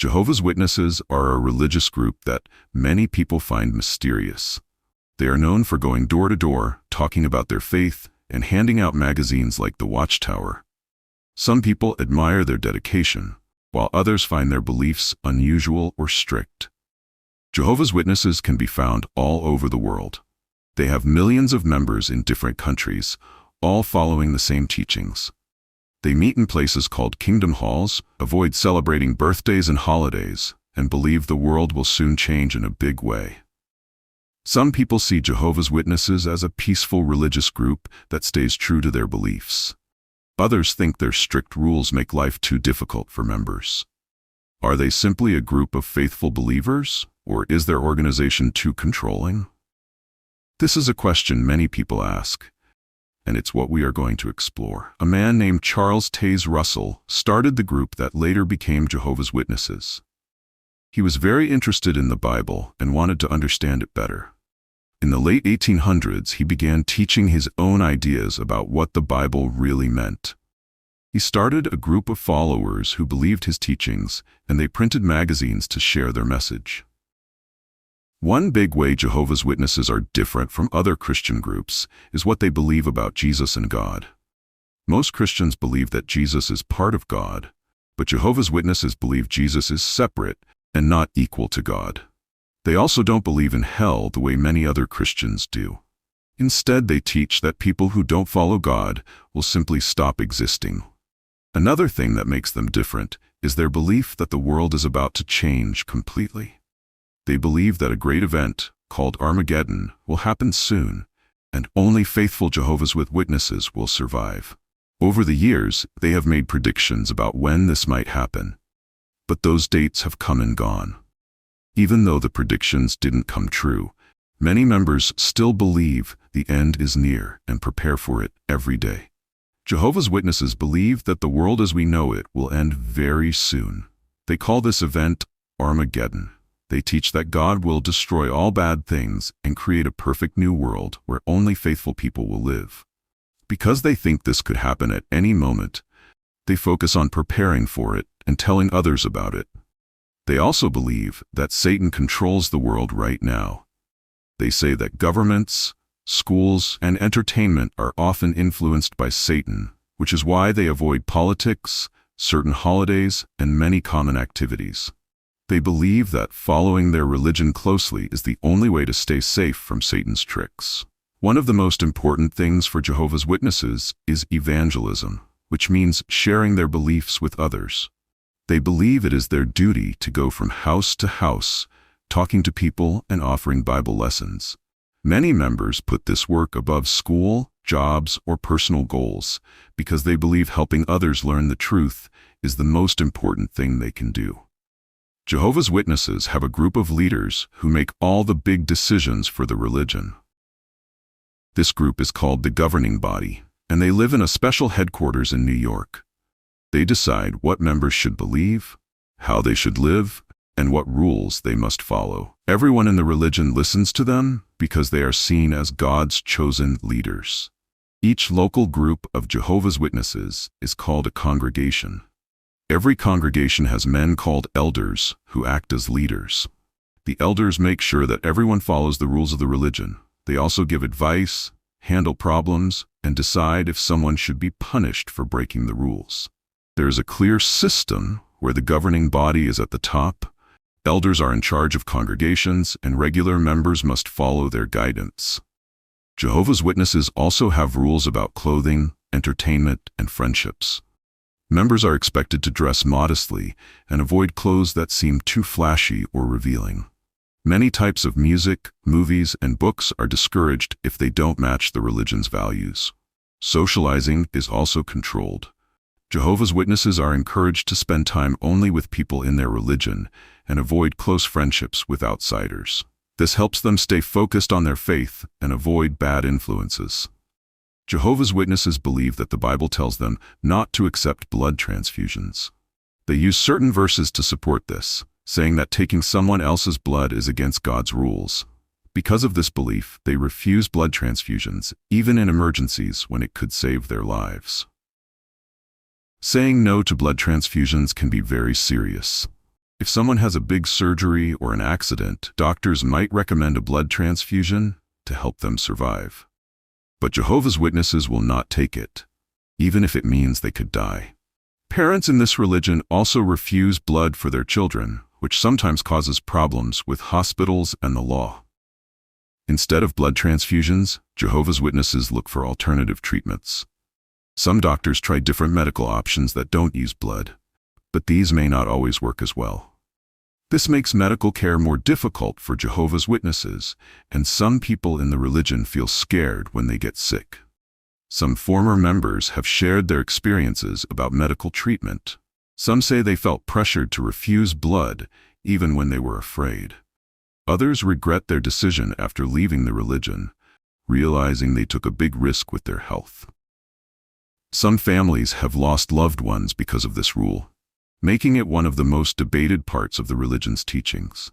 Jehovah's Witnesses are a religious group that many people find mysterious. They are known for going door to door, talking about their faith, and handing out magazines like The Watchtower. Some people admire their dedication, while others find their beliefs unusual or strict. Jehovah's Witnesses can be found all over the world. They have millions of members in different countries, all following the same teachings. They meet in places called kingdom halls, avoid celebrating birthdays and holidays, and believe the world will soon change in a big way. Some people see Jehovah's Witnesses as a peaceful religious group that stays true to their beliefs. Others think their strict rules make life too difficult for members. Are they simply a group of faithful believers, or is their organization too controlling? This is a question many people ask, and it's what we are going to explore. A man named Charles Taze Russell started the group that later became Jehovah's Witnesses. He was very interested in the Bible and wanted to understand it better. In the late 1800s, he began teaching his own ideas about what the Bible really meant. He started a group of followers who believed his teachings, and they printed magazines to share their message. One big way Jehovah's Witnesses are different from other Christian groups is what they believe about Jesus and God. Most Christians believe that Jesus is part of God, but Jehovah's Witnesses believe Jesus is separate and not equal to God. They also don't believe in hell the way many other Christians do. Instead, they teach that people who don't follow God will simply stop existing. Another thing that makes them different is their belief that the world is about to change completely. They believe that a great event, called Armageddon, will happen soon, and only faithful Jehovah's Witnesses will survive. Over the years, they have made predictions about when this might happen, but those dates have come and gone. Even though the predictions didn't come true, many members still believe the end is near and prepare for it every day. Jehovah's Witnesses believe that the world as we know it will end very soon. They call this event Armageddon. They teach that God will destroy all bad things and create a perfect new world where only faithful people will live. Because they think this could happen at any moment, they focus on preparing for it and telling others about it. They also believe that Satan controls the world right now. They say that governments, schools, and entertainment are often influenced by Satan, which is why they avoid politics, certain holidays, and many common activities. They believe that following their religion closely is the only way to stay safe from Satan's tricks. One of the most important things for Jehovah's Witnesses is evangelism, which means sharing their beliefs with others. They believe it is their duty to go from house to house, talking to people and offering Bible lessons. Many members put this work above school, jobs, or personal goals because they believe helping others learn the truth is the most important thing they can do. Jehovah's Witnesses have a group of leaders who make all the big decisions for the religion. This group is called the governing body, and they live in a special headquarters in New York. They decide what members should believe, how they should live, and what rules they must follow. Everyone in the religion listens to them because they are seen as God's chosen leaders. Each local group of Jehovah's Witnesses is called a congregation. Every congregation has men called elders who act as leaders. The elders make sure that everyone follows the rules of the religion. They also give advice, handle problems, and decide if someone should be punished for breaking the rules. There is a clear system where the governing body is at the top. Elders are in charge of congregations, and regular members must follow their guidance. Jehovah's Witnesses also have rules about clothing, entertainment, and friendships. Members are expected to dress modestly and avoid clothes that seem too flashy or revealing. Many types of music, movies, and books are discouraged if they don't match the religion's values. Socializing is also controlled. Jehovah's Witnesses are encouraged to spend time only with people in their religion and avoid close friendships with outsiders. This helps them stay focused on their faith and avoid bad influences. Jehovah's Witnesses believe that the Bible tells them not to accept blood transfusions. They use certain verses to support this, saying that taking someone else's blood is against God's rules. Because of this belief, they refuse blood transfusions, even in emergencies when it could save their lives. Saying no to blood transfusions can be very serious. If someone has a big surgery or an accident, doctors might recommend a blood transfusion to help them survive. But Jehovah's Witnesses will not take it, even if it means they could die. Parents in this religion also refuse blood for their children, which sometimes causes problems with hospitals and the law. Instead of blood transfusions, Jehovah's Witnesses look for alternative treatments. Some doctors try different medical options that don't use blood, but these may not always work as well. This makes medical care more difficult for Jehovah's Witnesses, and some people in the religion feel scared when they get sick. Some former members have shared their experiences about medical treatment. Some say they felt pressured to refuse blood even when they were afraid. Others regret their decision after leaving the religion, realizing they took a big risk with their health. Some families have lost loved ones because of this rule, making it one of the most debated parts of the religion's teachings.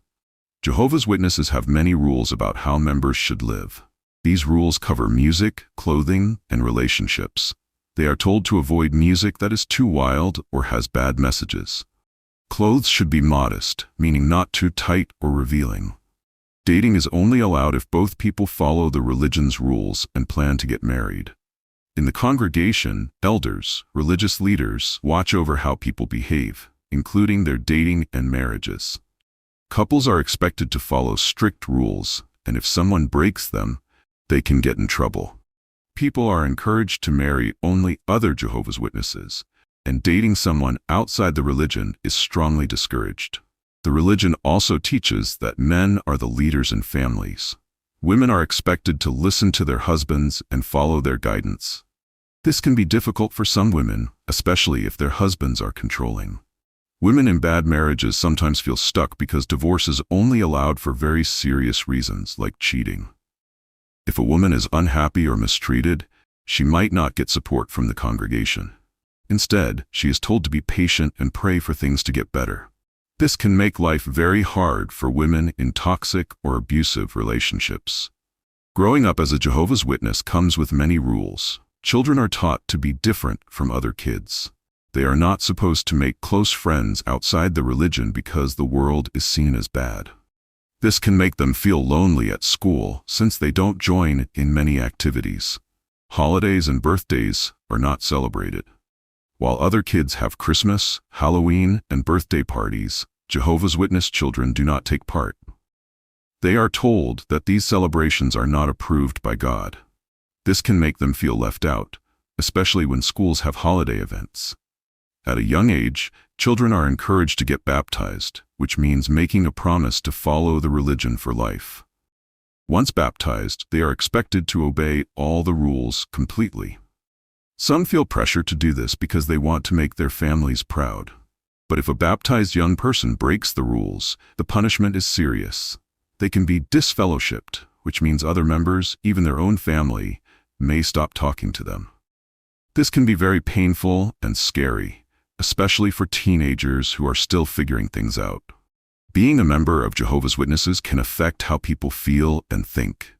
Jehovah's Witnesses have many rules about how members should live. These rules cover music, clothing, and relationships. They are told to avoid music that is too wild or has bad messages. Clothes should be modest, meaning not too tight or revealing. Dating is only allowed if both people follow the religion's rules and plan to get married. In the congregation, elders, religious leaders, watch over how people behave, including their dating and marriages. Couples are expected to follow strict rules, and if someone breaks them, they can get in trouble. People are encouraged to marry only other Jehovah's Witnesses, and dating someone outside the religion is strongly discouraged. The religion also teaches that men are the leaders in families. Women are expected to listen to their husbands and follow their guidance. This can be difficult for some women, especially if their husbands are controlling. Women in bad marriages sometimes feel stuck because divorce is only allowed for very serious reasons, like cheating. If a woman is unhappy or mistreated, she might not get support from the congregation. Instead, she is told to be patient and pray for things to get better. This can make life very hard for women in toxic or abusive relationships. Growing up as a Jehovah's Witness comes with many rules. Children are taught to be different from other kids. They are not supposed to make close friends outside the religion because the world is seen as bad. This can make them feel lonely at school since they don't join in many activities. Holidays and birthdays are not celebrated. While other kids have Christmas, Halloween, and birthday parties, Jehovah's Witness children do not take part. They are told that these celebrations are not approved by God. This can make them feel left out, especially when schools have holiday events. At a young age, children are encouraged to get baptized, which means making a promise to follow the religion for life. Once baptized, they are expected to obey all the rules completely. Some feel pressure to do this because they want to make their families proud. But if a baptized young person breaks the rules, the punishment is serious. They can be disfellowshipped, which means other members, even their own family, may stop talking to them. This can be very painful and scary, especially for teenagers who are still figuring things out. Being a member of Jehovah's Witnesses can affect how people feel and think.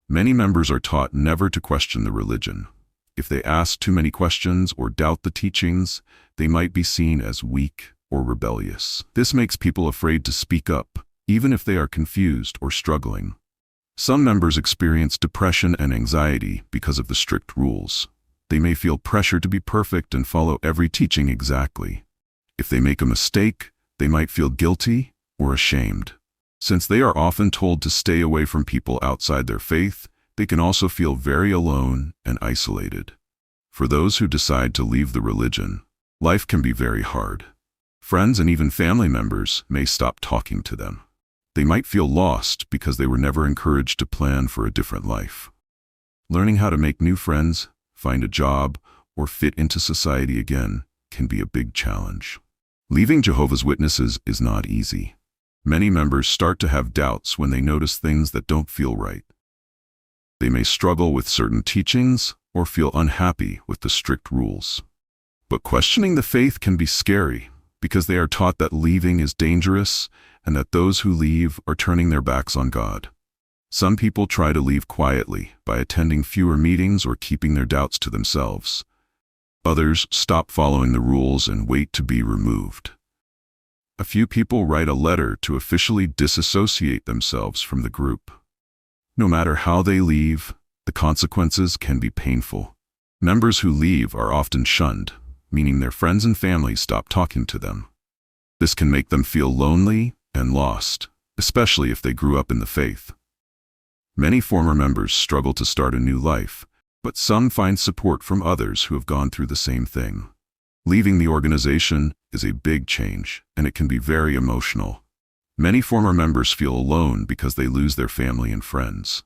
Many members are taught never to question the religion. If they ask too many questions or doubt the teachings, they might be seen as weak or rebellious. This makes people afraid to speak up, even if they are confused or struggling. Some members experience depression and anxiety because of the strict rules. They may feel pressure to be perfect and follow every teaching exactly. If they make a mistake, they might feel guilty or ashamed. Since they are often told to stay away from people outside their faith, they can also feel very alone and isolated. For those who decide to leave the religion, life can be very hard. Friends and even family members may stop talking to them. They might feel lost because they were never encouraged to plan for a different life. Learning how to make new friends, find a job, or fit into society again can be a big challenge. Leaving Jehovah's Witnesses is not easy. Many members start to have doubts when they notice things that don't feel right. They may struggle with certain teachings or feel unhappy with the strict rules. But questioning the faith can be scary because they are taught that leaving is dangerous and that those who leave are turning their backs on God. Some people try to leave quietly by attending fewer meetings or keeping their doubts to themselves. Others stop following the rules and wait to be removed. A few people write a letter to officially disassociate themselves from the group. No matter how they leave, the consequences can be painful. Members who leave are often shunned, meaning their friends and family stop talking to them. This can make them feel lonely and lost, especially if they grew up in the faith. Many former members struggle to start a new life, but some find support from others who have gone through the same thing. Leaving the organization is a big change, and it can be very emotional. Many former members feel alone because they lose their family and friends.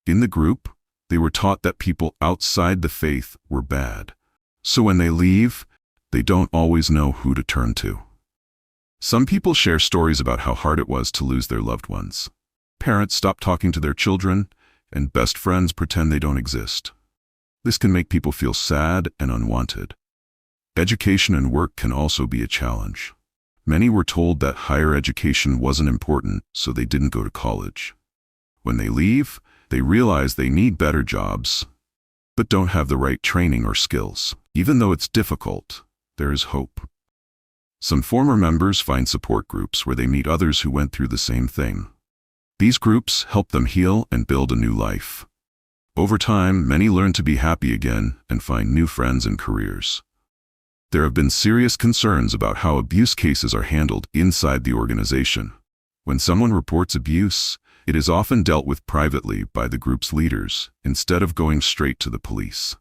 In the group, they were taught that people outside the faith were bad. So when they leave, they don't always know who to turn to. Some people share stories about how hard it was to lose their loved ones. Parents stop talking to their children, and best friends pretend they don't exist. This can make people feel sad and unwanted. Education and work can also be a challenge. Many were told that higher education wasn't important, so they didn't go to college. When they leave, they realize they need better jobs, but don't have the right training or skills. Even though it's difficult, there is hope. Some former members find support groups where they meet others who went through the same thing. These groups help them heal and build a new life. Over time, many learn to be happy again and find new friends and careers. There have been serious concerns about how abuse cases are handled inside the organization. When someone reports abuse, it is often dealt with privately by the group's leaders instead of going straight to the police.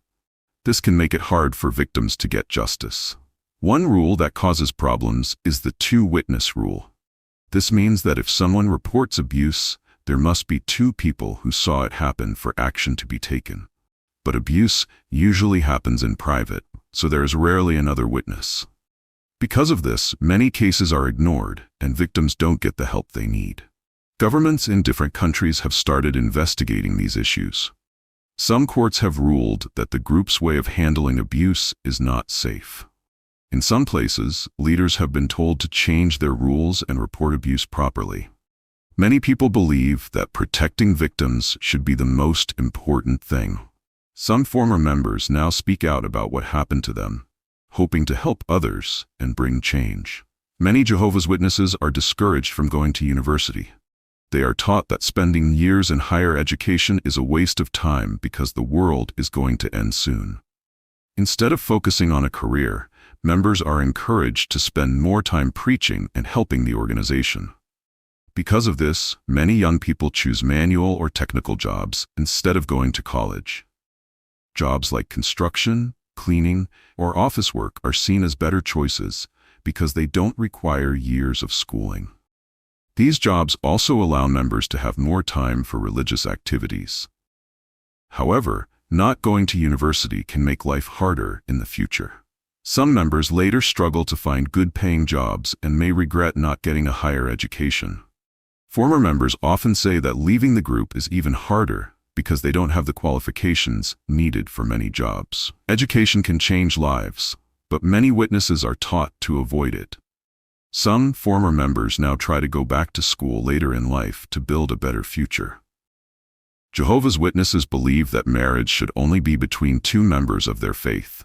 This can make it hard for victims to get justice. One rule that causes problems is the two-witness rule. This means that if someone reports abuse, there must be two people who saw it happen for action to be taken. But abuse usually happens in private, so there is rarely another witness. Because of this, many cases are ignored, and victims don't get the help they need. Governments in different countries have started investigating these issues. Some courts have ruled that the group's way of handling abuse is not safe. In some places, leaders have been told to change their rules and report abuse properly. Many people believe that protecting victims should be the most important thing. Some former members now speak out about what happened to them, hoping to help others and bring change. Many Jehovah's Witnesses are discouraged from going to university. They are taught that spending years in higher education is a waste of time because the world is going to end soon. Instead of focusing on a career, members are encouraged to spend more time preaching and helping the organization. Because of this, many young people choose manual or technical jobs instead of going to college. Jobs like construction, cleaning, or office work are seen as better choices because they don't require years of schooling. These jobs also allow members to have more time for religious activities. However, not going to university can make life harder in the future. Some members later struggle to find good-paying jobs and may regret not getting a higher education. Former members often say that leaving the group is even harder because they don't have the qualifications needed for many jobs. Education can change lives, but many witnesses are taught to avoid it. Some former members now try to go back to school later in life to build a better future. Jehovah's Witnesses believe that marriage should only be between two members of their faith.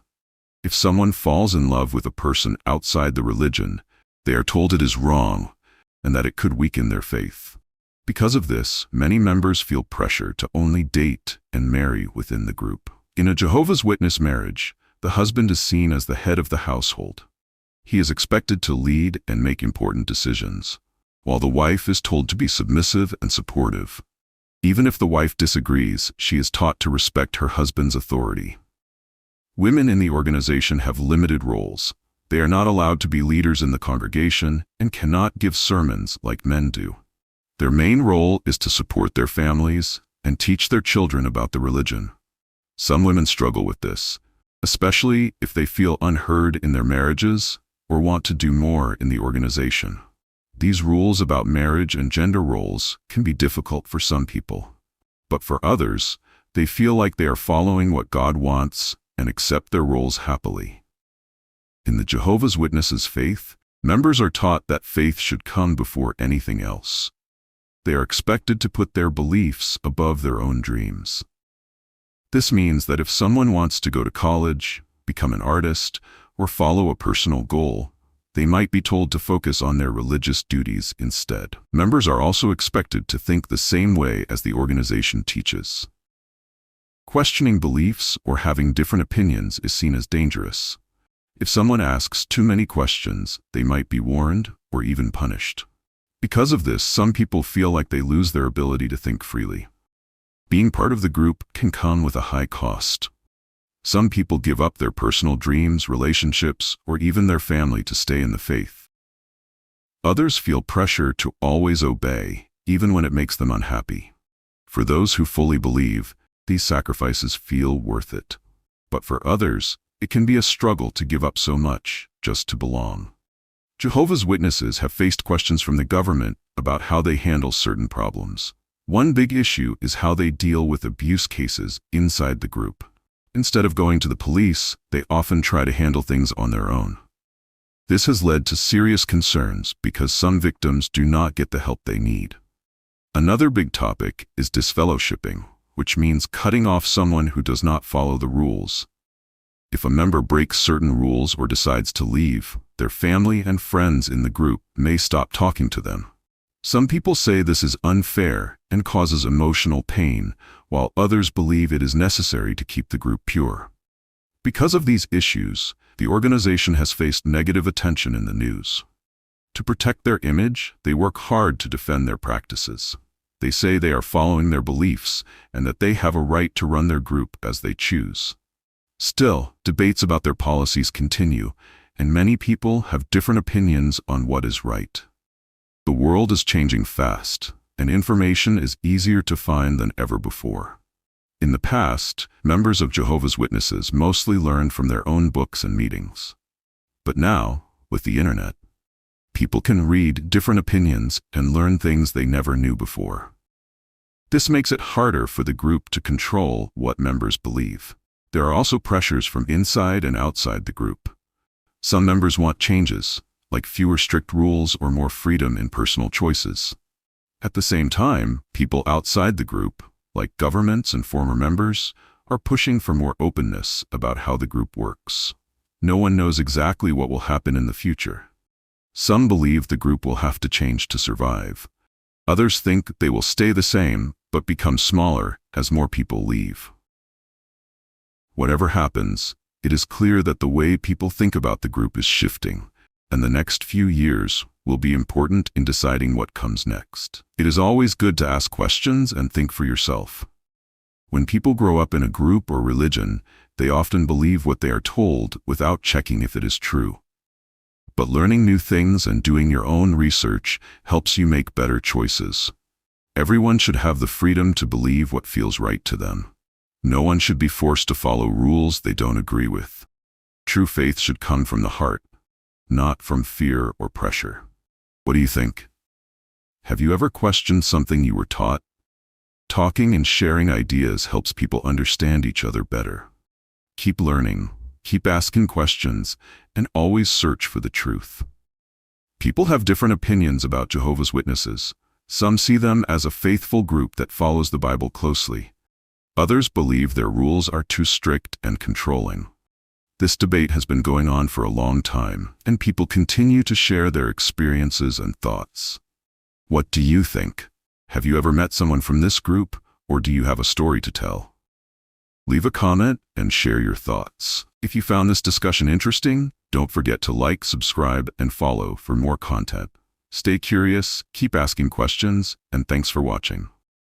If someone falls in love with a person outside the religion, they are told it is wrong and that it could weaken their faith. Because of this, many members feel pressure to only date and marry within the group. In a Jehovah's Witness marriage, the husband is seen as the head of the household. He is expected to lead and make important decisions, while the wife is told to be submissive and supportive. Even if the wife disagrees, she is taught to respect her husband's authority. Women in the organization have limited roles. They are not allowed to be leaders in the congregation and cannot give sermons like men do. Their main role is to support their families and teach their children about the religion. Some women struggle with this, especially if they feel unheard in their marriages or want to do more in the organization. These rules about marriage and gender roles can be difficult for some people, but for others, they feel like they are following what God wants and accept their roles happily. In the Jehovah's Witnesses faith, members are taught that faith should come before anything else. They are expected to put their beliefs above their own dreams. This means that if someone wants to go to college, become an artist, or follow a personal goal, They might be told to focus on their religious duties instead. Members are also expected to think the same way as the organization teaches. Questioning beliefs or having different opinions is seen as dangerous. If someone asks too many questions, they might be warned or even punished. Because of this, some people feel like they lose their ability to think freely. Being part of the group can come with a high cost. Some people give up their personal dreams, relationships, or even their family to stay in the faith. Others feel pressure to always obey, even when it makes them unhappy. For those who fully believe, these sacrifices feel worth it. But for others, it can be a struggle to give up so much just to belong. Jehovah's Witnesses have faced questions from the government about how they handle certain problems. One big issue is how they deal with abuse cases inside the group. Instead of going to the police, they often try to handle things on their own. This has led to serious concerns because some victims do not get the help they need. Another big topic is disfellowshipping, which means cutting off someone who does not follow the rules. If a member breaks certain rules or decides to leave, their family and friends in the group may stop talking to them. Some people say this is unfair and causes emotional pain, while others believe it is necessary to keep the group pure. Because of these issues, the organization has faced negative attention in the news. To protect their image, they work hard to defend their practices. They say they are following their beliefs and that they have a right to run their group as they choose. Still, debates about their policies continue, and many people have different opinions on what is right. The world is changing fast, and information is easier to find than ever before. In the past, members of Jehovah's Witnesses mostly learned from their own books and meetings. But now, with the internet, people can read different opinions and learn things they never knew before. This makes it harder for the group to control what members believe. There are also pressures from inside and outside the group. Some members want changes, like fewer strict rules or more freedom in personal choices. At the same time, people outside the group, like governments and former members, are pushing for more openness about how the group works. No one knows exactly what will happen in the future. Some believe the group will have to change to survive. Others think they will stay the same, but become smaller as more people leave. Whatever happens, it is clear that the way people think about the group is shifting, and the next few years will be important in deciding what comes next. It is always good to ask questions and think for yourself. When people grow up in a group or religion, they often believe what they are told without checking if it is true. But learning new things and doing your own research helps you make better choices. Everyone should have the freedom to believe what feels right to them. No one should be forced to follow rules they don't agree with. True faith should come from the heart, not from fear or pressure. What do you think? Have you ever questioned something you were taught? Talking and sharing ideas helps people understand each other better. Keep learning, keep asking questions, and always search for the truth. People have different opinions about Jehovah's Witnesses. Some see them as a faithful group that follows the Bible closely. Others believe their rules are too strict and controlling. This debate has been going on for a long time, and people continue to share their experiences and thoughts. What do you think? Have you ever met someone from this group, or do you have a story to tell? Leave a comment and share your thoughts. If you found this discussion interesting, don't forget to like, subscribe, and follow for more content. Stay curious, keep asking questions, and thanks for watching.